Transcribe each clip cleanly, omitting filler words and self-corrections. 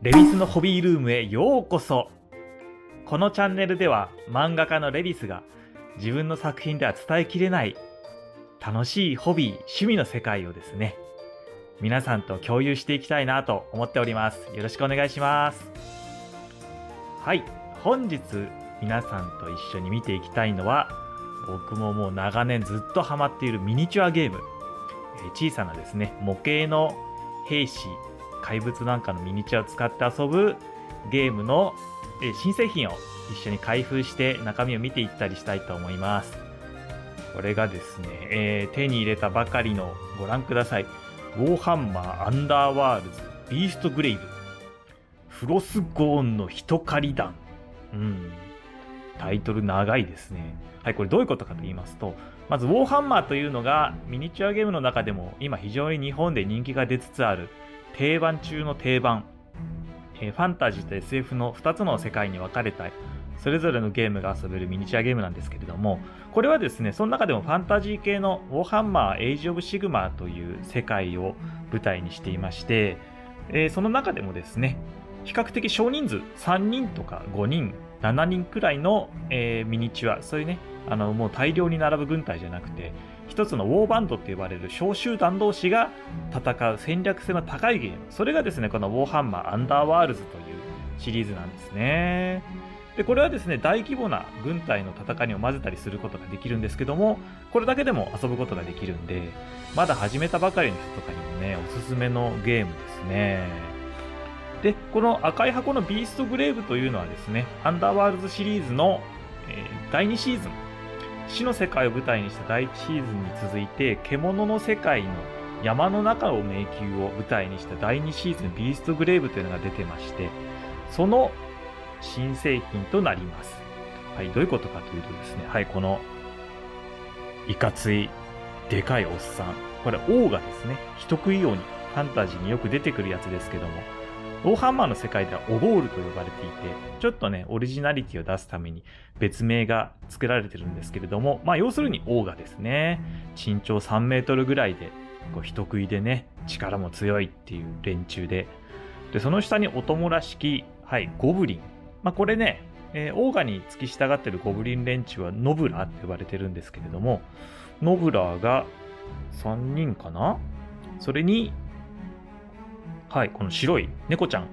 レビスのホビールームへようこそ。このチャンネルでは漫画家のレビスが自分の作品では伝えきれない楽しいホビー、趣味の世界をですね、皆さんと共有していきたいなと思っております。よろしくお願いします。はい、本日皆さんと一緒に見ていきたいのは、僕ももう長年ずっとハマっているミニチュアゲーム、小さなですね模型の兵士、怪物なんかのミニチュアを使って遊ぶゲームの新製品を一緒に開封して中身を見ていったりしたいと思います。これがですね、手に入れたばかりの、ご覧ください、ウォーハンマーアンダーワールズビーストグレイブフロスゴーンの人狩り団。タイトル長いですね。はい、これどういうことかと言いますと、まずウォーハンマーというのがミニチュアゲームの中でも今非常に日本で人気が出つつある定番中の定番、ファンタジーと SF の2つの世界に分かれたそれぞれのゲームが遊べるミニチュアゲームなんですけれども、これはですね、その中でもファンタジー系のウォーハンマーエイジ・オブ・シグマという世界を舞台にしていまして、その中でもですね、比較的少人数3人とか5人7人くらいの、ミニチュア、そういうね、もう大量に並ぶ軍隊じゃなくて、一つのウォーバンドと呼ばれる小集団同士が戦う戦略性の高いゲーム、それがですねこのウォーハンマーアンダーワールズというシリーズなんですね。でこれはですね大規模な軍隊の戦いを混ぜたりすることができるんですけども、これだけでも遊ぶことができるんで、まだ始めたばかりの人とかにもねおすすめのゲームですね。でこの赤い箱のビーストグレーブというのはですね、アンダーワールズシリーズの、第2シーズン、死の世界を舞台にした第1シーズンに続いて、獣の世界の山の中を迷宮を舞台にした第2シーズンビーストグレーブというのが出てまして、その新製品となります。はい、どういうことかというとですね、はい、このいかついでかいおっさん、これオーガですね。人食い王にファンタジーによく出てくるやつですけども、ウォーハンマーの世界ではオゴールと呼ばれていて、ちょっとねオリジナリティを出すために別名が作られてるんですけれども、要するにオーガですね。身長3メートルぐらいで、人食いでね力も強いっていう連中で、その下にお供らしき、はい、ゴブリン、これね、オーガに付き従ってるゴブリン連中はノブラーって呼ばれてるんですけれども、ノブラーが3人かな。それにはい、この白い猫ちゃん、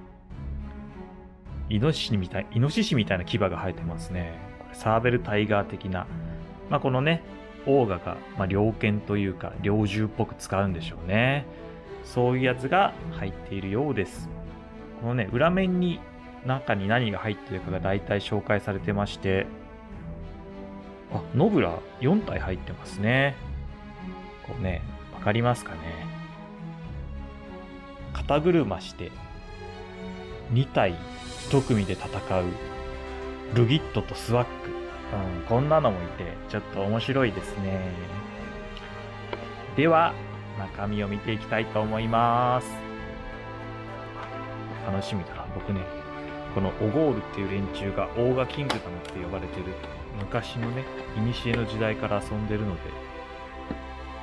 イノシシみたいな牙が生えてますね。これサーベルタイガー的な、このねオーガが、猟犬というか猟銃っぽく使うんでしょうね。そういうやつが入っているようです。このね裏面に中に何が入っているかが大体紹介されてまして、ノブラ4体入ってますね。こうね、わかりますかね。肩車して2体1組で戦うルギットとスワック、こんなのもいてちょっと面白いですね。では中身を見ていきたいと思います。楽しみだな。僕ねこのオゴールっていう連中がオーガキングダムって呼ばれてる昔のね古の時代から遊んでるので、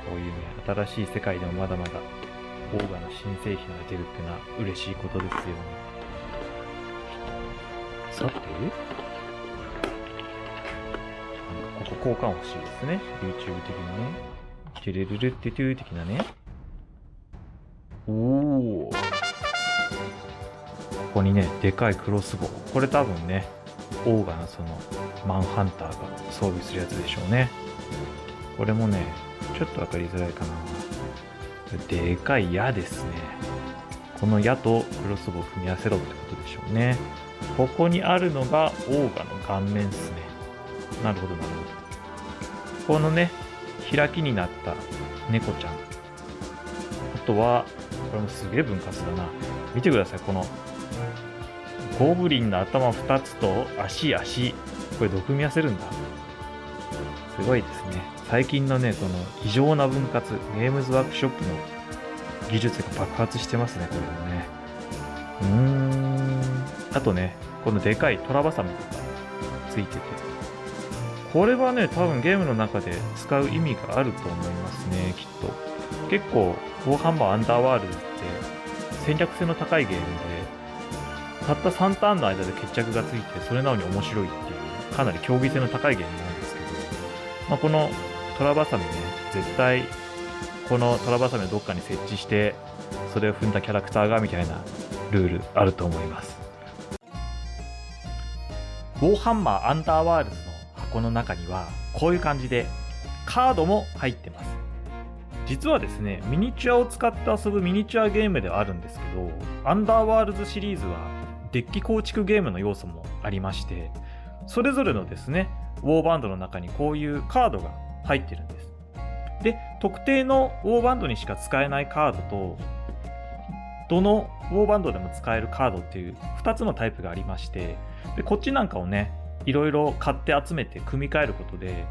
こういうね新しい世界でもまだまだオーガの新製品が出るっていうのは嬉しいことですよね。さて、ここ交換欲しいですね。YouTube 的にね。チレルルってトゥー的なね。おお。ここにね、でかいクロスボウ。これ多分ね、オーガのそのマンハンターが装備するやつでしょうね。これもね、ちょっとわかりづらいかな。でかい矢ですね。この矢とクロスボウを組み合わせろってことでしょうね。ここにあるのがオーガの顔面ですね。なるほどなるほど。このね開きになった猫ちゃん、あとはこれもすげえ分割だな。見てください、このゴブリンの頭2つと足、これどう組み合わせるんだ。すごいですね。最近のねその異常な分割、ゲームズワークショップの技術が爆発してますね、これもね。あとねこのでかいトラバサミとかついてて、これはね多分ゲームの中で使う意味があると思いますね、きっと。結構ウォーハンマーアンダーワールドって戦略性の高いゲームで、たった3ターンの間で決着がついて、それなのに面白いっていう、かなり競技性の高いゲームなんですけど、このトラバサミね、絶対このトラバサミをどっかに設置して、それを踏んだキャラクターがみたいなルールあると思います。ウォーハンマーアンダーワールズの箱の中にはこういう感じでカードも入ってます。実はですね、ミニチュアを使って遊ぶミニチュアゲームではあるんですけど、アンダーワールズシリーズはデッキ構築ゲームの要素もありまして、それぞれのですね、ウォーバンドの中にこういうカードが入ってるんです。で、特定のウォーバンドにしか使えないカードと、どのウォーバンドでも使えるカードっていう2つのタイプがありまして、でこっちなんかをね、いろいろ買って集めて組み替えることで、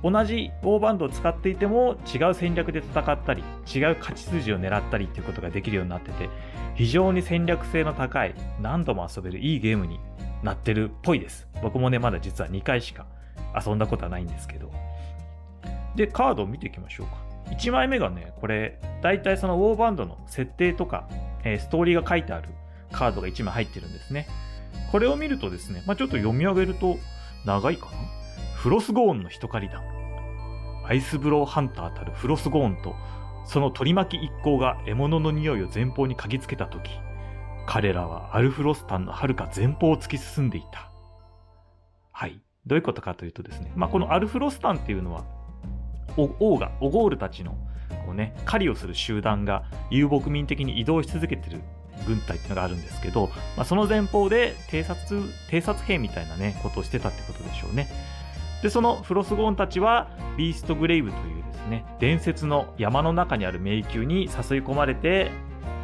同じウォーバンドを使っていても違う戦略で戦ったり、違う勝ち筋を狙ったりっていうことができるようになってて、非常に戦略性の高い、何度も遊べるいいゲームになってるっぽいです。僕もね、まだ実は2回しか遊んだことはないんですけど。で、カードを見ていきましょうか。1枚目がね、これだいたいそのウォーバンドの設定とか、ストーリーが書いてあるカードが1枚入ってるんですね。これを見るとですね、ちょっと読み上げると長いかな。フロスゴーンの人狩り団、アイスブローハンターたるフロスゴーンとその取り巻き一行が獲物の匂いを前方に嗅ぎつけたとき、彼らはアルフロスタンの遥か前方を突き進んでいた。はい、どういうことかというとですね、このアルフロスタンっていうのはオゴールたちのこうね、狩りをする集団が遊牧民的に移動し続けてる軍隊っていうのがあるんですけど、その前方で偵察兵みたいなねことをしてたってことでしょうね。で、そのフロスゴーンたちはビーストグレイブというですね、伝説の山の中にある迷宮に誘い込まれて、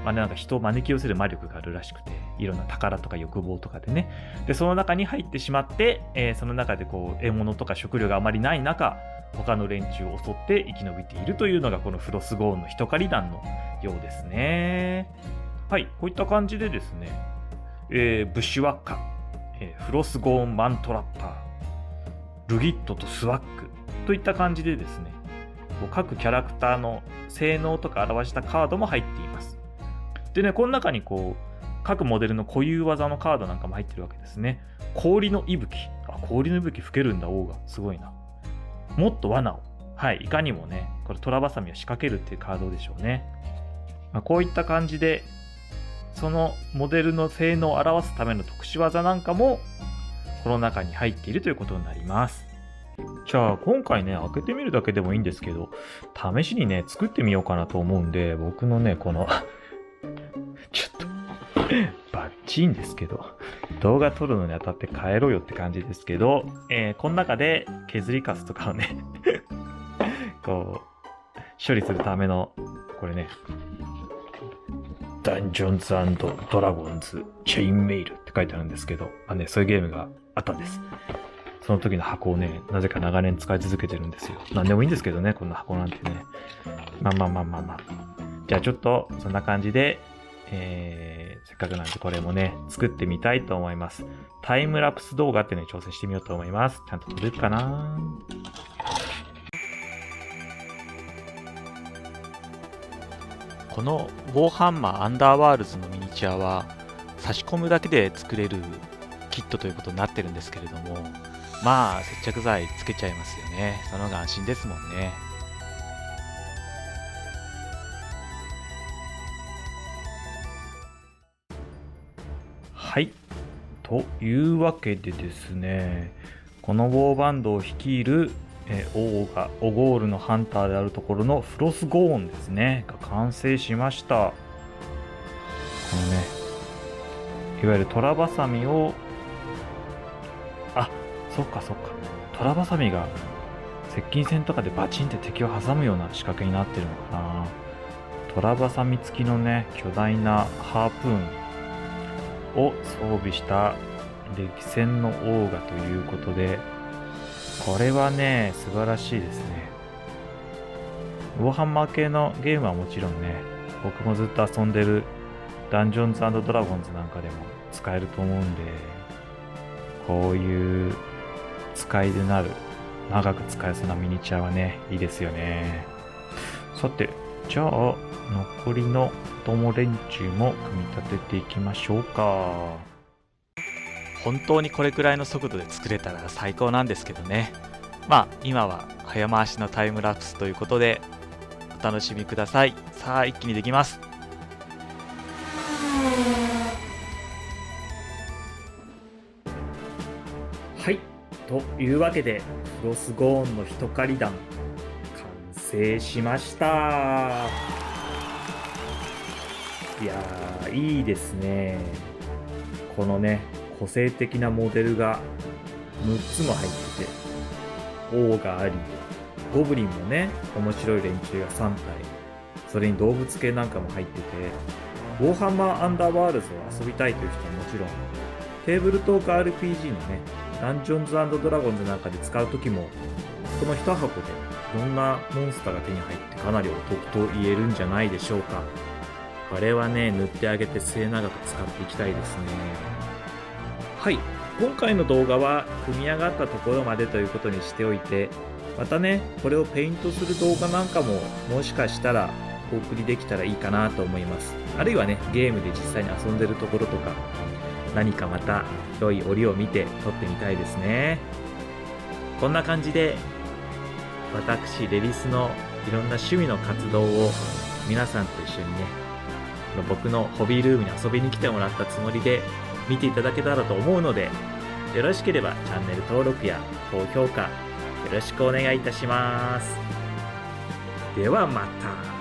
なんか人を招き寄せる魔力があるらしくて、いろんな宝とか欲望とかでね、でその中に入ってしまって、その中でこう獲物とか食料があまりない中、他の連中を襲って生き延びているというのがこのフロスゴーンの人狩り団のようですね。はい、こういった感じでですね、ブッシュワッカ、フロスゴーンマントラッパー、ルギットとスワックといった感じでですね、各キャラクターの性能とか表したカードも入っています。でね、この中にこう各モデルの固有技のカードなんかも入ってるわけですね。氷の息吹、氷の息吹吹けるんだ、王がすごいな。もっと罠を、はい、いかにもね、これトラバサミを仕掛けるっていうカードでしょうね。こういった感じでそのモデルの性能を表すための特殊技なんかもこの中に入っているということになります。じゃあ今回ね、開けてみるだけでもいいんですけど、試しにね作ってみようかなと思うんで、僕のねこのちょっとバッチリんですけど、動画撮るのにあたって変えろよって感じですけど、この中で削りカスとかをねこう処理するためのこれね、ダンジョンズ&ドラゴンズチェインメイルって書いてあるんですけど、そういうゲームがあったんです。その時の箱をね、なぜか長年使い続けてるんですよ。なんでもいいんですけどね、こんな箱なんてね。じゃあちょっとそんな感じで、せっかくなんでこれもね、作ってみたいと思います。タイムラプス動画っていうのに挑戦してみようと思います。ちゃんと撮れるかな？このウォーハンマーアンダーワールズのミニチュアは差し込むだけで作れるキットということになってるんですけれども、接着剤つけちゃいますよね。その方が安心ですもんね。はい、というわけでですね、このウォーバンドを率いるオゴールのハンターであるところのフロスゴーンですねが完成しました。このね、いわゆるトラバサミをそっかトラバサミが接近戦とかでバチンって敵を挟むような仕掛けになってるのかな。トラバサミ付きのね巨大なハープーンを装備した歴戦のオーガということで、これはね素晴らしいですね。ウォーハンマー系のゲームはもちろんね、僕もずっと遊んでるダンジョンズ&ドラゴンズなんかでも使えると思うんで、こういう使いでなる長く使えそうなミニチュアはねいいですよね。さて、じゃあ残りの友連中も組み立てていきましょうか。本当にこれくらいの速度で作れたら最高なんですけどね。今は早回しのタイムラプスということでお楽しみください。さあ一気にできます。はい、というわけでクロスゴーンの一狩り弾完成しました。いやー、いいですね。このね、個性的なモデルが6つも入ってて、王があり、ゴブリンもね、面白い連中が3体、それに動物系なんかも入ってて、ウォーハンマーアンダーワールズを遊びたいという人はもちろん、テーブルトーク RPG のね、ダンジョンズ&ドラゴンズなんかで使うときも、この1箱でいろんなモンスターが手に入ってかなりお得と言えるんじゃないでしょうか。これはね、塗ってあげて末永く使っていきたいですね。はい、今回の動画は組み上がったところまでということにしておいて、またね、これをペイントする動画なんかももしかしたらお送りできたらいいかなと思います。あるいはね、ゲームで実際に遊んでるところとか、何かまた良い折を見て撮ってみたいですね。こんな感じで私レリスのいろんな趣味の活動を皆さんと一緒にね、僕のホビールームに遊びに来てもらったつもりで見ていただけたらと思うので、よろしければチャンネル登録や高評価よろしくお願いいたします。ではまた。